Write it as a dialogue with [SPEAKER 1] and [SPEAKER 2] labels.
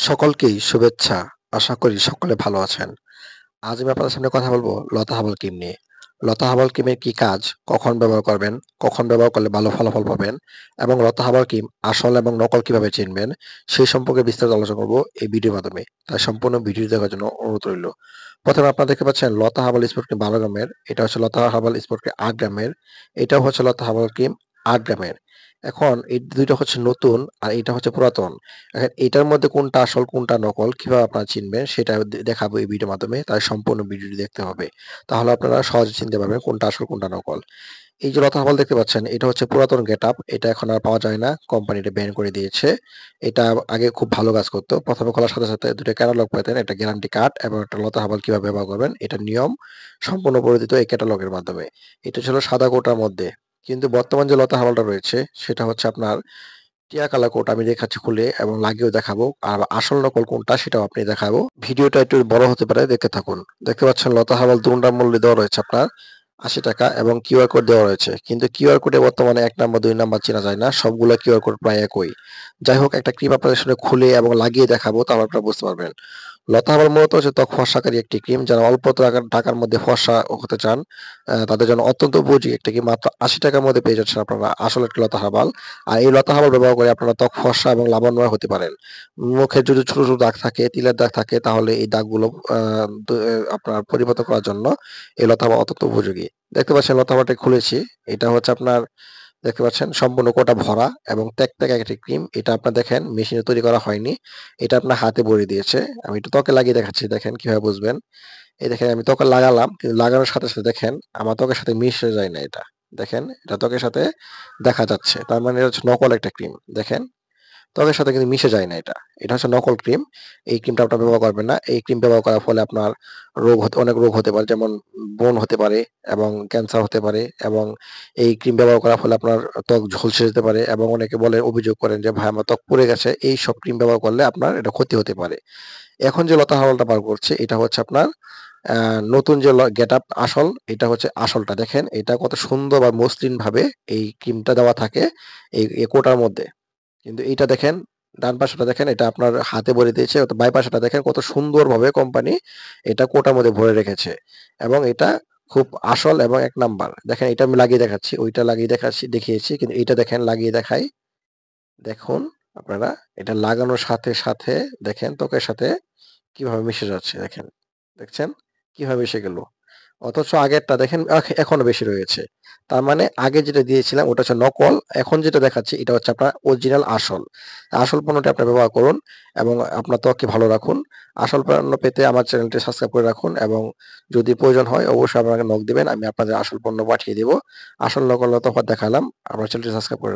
[SPEAKER 1] সকলকেই শুভেচ্ছা। আশা করি সকলে ভালো আছেন। আজ আমি আপনাদের সামনে কথা বলব লতা হার্বাল ক্রিম নিয়ে। লতা হার্বাল ক্রিমের কি কাজ, কখন ব্যবহার করবেন, কখন ব্যবহার করলে ভালো ফলাফল পাবেন এবং লতা হার্বাল ক্রিম আসল এবং নকল কিভাবে চিনবেন সেই সম্পর্কে বিস্তারিত আলোচনা করব এই ভিডিওর মাধ্যমে। তাই সম্পূর্ণ ভিডিও দেখার জন্য অনুরোধ রইল। প্রথমে আপনারা দেখতে পাচ্ছেন লতা হার্বাল স্পট ক্রিম 12 গ্রামের, এটা হচ্ছে লতা হার্বাল স্পট ক্রিম 8 গ্রামের, এটাও হচ্ছে লতা হার্বাল ক্রিম 8 গ্রামের। এখন এই ২ টা হচ্ছে নতুন আর এটা হচ্ছে পুরাতন। এখন এটার মধ্যে কোনটা আসল কোনটা নকল কিভাবে আপনারা চিনবেন সেটা দেখাবো এই ভিডিওর মাধ্যমে। তাই সম্পূর্ণ ভিডিওটি দেখতে হবে। তাহলে আপনারা সহজে চিনতে পারবেন কোনটা আসল কোনটা নকল। এই যে লতা হার্বাল দেখতে পাচ্ছেন এটা হচ্ছে পুরাতন গেটআপ। এটা এখন আর পাওয়া যায় না। কোম্পানি এটা ব্যান করে দিয়েছে। এটা আগে খুব ভালো কাজ করত। ১ম এ খোলার সাথে, সাথে ২ টা ক্যাটালগ পেতেন। একটা গ্যারান্টি কার্ড এবং একটা লতা হার্বাল কিভাবে ব্যবহার করবেন এটার নিয়ম সম্পূর্ণ বলে দিত এই ক্যাটালগের মাধ্যমে। এটা ছিল সাদা কোটার মধ্যে। কিন্তু বর্তমান যে লতা হার্বালটা রয়েছে সেটা হচ্ছে আপনার টিয়া কালার কোট। আমি দেখাচ্ছি খুলে এবং লাগিয়েও দেখাবো। আর আসল নকল কোনটা সেটাও আপনি দেখাবো। ভিডিওটা একটু বড় হতে পারে, দেখতে থাকুন। দেখতে পাচ্ছেন লতা হার্বাল দুনটার মূল্য দেওয়া রয়েছে আপনার ৳৮০ এবং কিউআর কোড দেওয়া রয়েছে। কিন্তু কিউআর কোডে বর্তমানে ১ নাম্বার ২ নাম্বার চেনা যায় না। সবগুলা কিউআর কোড প্রায় একই। যাই হোক, একটা ক্রিম আপনাদের সামনে খুলে এবং লাগিয়ে দেখাবো, তাহলে আপনারা বুঝতে পারবেন। লতা হার্বাল মূলত হচ্ছে ত্বক ফর্সাকারী একটি ক্রিম। যারা অল্প টাকার মধ্যে ফর্সা হতে চান, তাদের জন্য অত্যন্ত উপযোগী একটা ক্রিম। মাত্র ৳৮০ র মধ্যে পেয়ে যাচ্ছেন আপনারা আসল একটি লতা হার্বাল। আর এই লতা হার্বাল ব্যবহার করে আপনারা ত্বক ফর্সা এবং লাবণ্যময় হতে পারেন। মুখে যদি ছোট, ছোট দাগ থাকে, তিলের দাগ থাকে, তাহলে এই দাগগুলো আ দ আপনার পরিবর্তন করার জন্য এই লতা হার্বাল অত্যন্ত উপযোগী। দেখতে পাচ্ছেন লতা হার্বালটা খুলেছি। এটা হচ্ছে আপনার, দেখতে পাচ্ছেন সম্পূর্ণ কোটা ভরা এবং তেকতেকে একটি ক্রিম। এটা আপনার দেখেন মেশিনে তৈরি করা হয়নি। এটা আপনার হাতে ভরিয়ে দিয়েছে। আমি একটু ত্বকে লাগিয়ে দেখাচ্ছি, দেখেন কিভাবে বুঝবেন। এই দেখেন আমি ত্বকে লাগালাম। কিন্তু লাগানোর সাথে, সাথে দেখেন আমার ত্বকের সাথে মিশে যায় না এটা। দেখেন এটা ত্বকের সাথে দেখা যাচ্ছে। তার মানে এটা হচ্ছে নকল একটা ক্রিম। দেখেন ত্বকের সাথে কিন্তু মিশে যায় না এটা। এটা হচ্ছে নকল ক্রিম। এই ক্রিমটা আপনারা ব্যবহার করবেন না। এই ক্রিম ব্যবহার করার ফলে আপনার অনেক রোগ হতে পারে। যেমন ব্রণ হতে পারে এবং ক্যান্সার হতে পারে এবং এই ক্রিম ব্যবহার করার ফলে আপনার ত্বক ঝলসে যেতে পারে এবং অনেকে অভিযোগ করেন যে, "ভাই আমার ত্বক পুড়ে গেছে।" এইসব ক্রিম ব্যবহার করলে আপনার এটা ক্ষতি হতে পারে। এখন যে লতা হার্বালটা বার করছে এটা হচ্ছে আপনার আ নতুন যে গেটআপ আসল, এটা হচ্ছে আসলটা। দেখেন এটা কত সুন্দর বা মসৃণ ভাবে এই ক্রিমটা দেওয়া থাকে এই কোটার মধ্যে। কিন্তু এইটা দেখেন, ডান পাশেরটা দেখেন, এটা আপনার হাতে ভরে দিয়েছে। বাই পাশেরটা দেখেন কত সুন্দরভাবে কোম্পানি এটা কোটার মধ্যে ভরে রেখেছে এবং এটা খুব আসল এবং ১ নাম্বার। দেখেন এটা আমি লাগিয়ে দেখাচ্ছি, ওইটা লাগিয়ে দেখিয়েছি। কিন্তু এইটা দেখেন লাগিয়ে দেখাই। দেখুন আপনারা, এটা লাগানোর সাথে, সাথে দেখেন ত্বকের সাথে কিভাবে মিশে যাচ্ছে দেখেন। দেখছেন? কিভাবে মিশে গেল। অথচ আগেরটা দেখেন এখনো বেশি রয়েছে। তার মানে আগে যেটা দিয়েছিলাম ওটা হচ্ছে নকল। এখন যেটা দেখাচ্ছি এটা হচ্ছে আপনার অরিজিনাল আসল। আসল পণ্যটি আপনারা ব্যবহার করুন এবং আপনার ত্বককে ভালো রাখুন। আসল পণ্য পেতে আমার চ্যানেলটি সাবস্ক্রাইব করে রাখুন এবং যদি প্রয়োজন হয় অবশ্যই আমাকে নক দিবেন। আমি আপনাদের আসল পণ্য পাঠিয়ে দিব। আসল নকল তফাৎ দেখালাম। আমার চ্যানেলটি সাবস্ক্রাইব করে